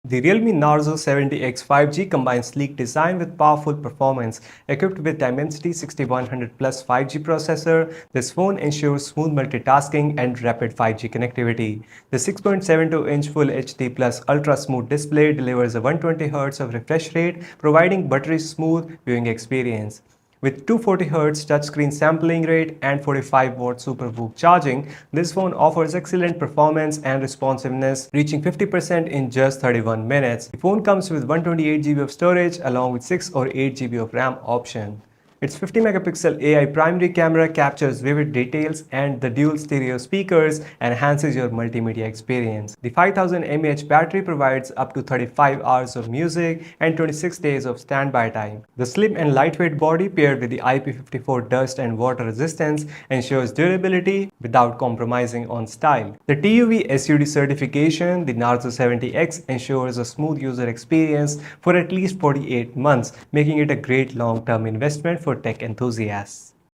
The realme Narzo 70x 5G combines sleek design with powerful performance. Equipped with Dimensity 6100 plus 5G processor, this phone ensures smooth multitasking and rapid 5G connectivity. The 6.72-inch Full HD plus ultra smooth display delivers a 120Hz of refresh rate, providing buttery smooth viewing experience. With 240Hz touchscreen sampling rate and 45-watt SuperVOOC charging, this phone offers excellent performance and responsiveness, reaching 50% in just 31 minutes. The phone comes with 128GB of storage along with 6 or 8GB of RAM option. Its 50-megapixel AI primary camera captures vivid details, and the dual stereo speakers enhances your multimedia experience. The 5000 mAh battery provides up to 35 hours of music and 26 days of standby time. The slim and lightweight body paired with the IP54 dust and water resistance ensures durability without compromising on style. The TUV SUD certification, the Narzo 70X, ensures a smooth user experience for at least 48 months, making it a great long-term investment for tech enthusiasts.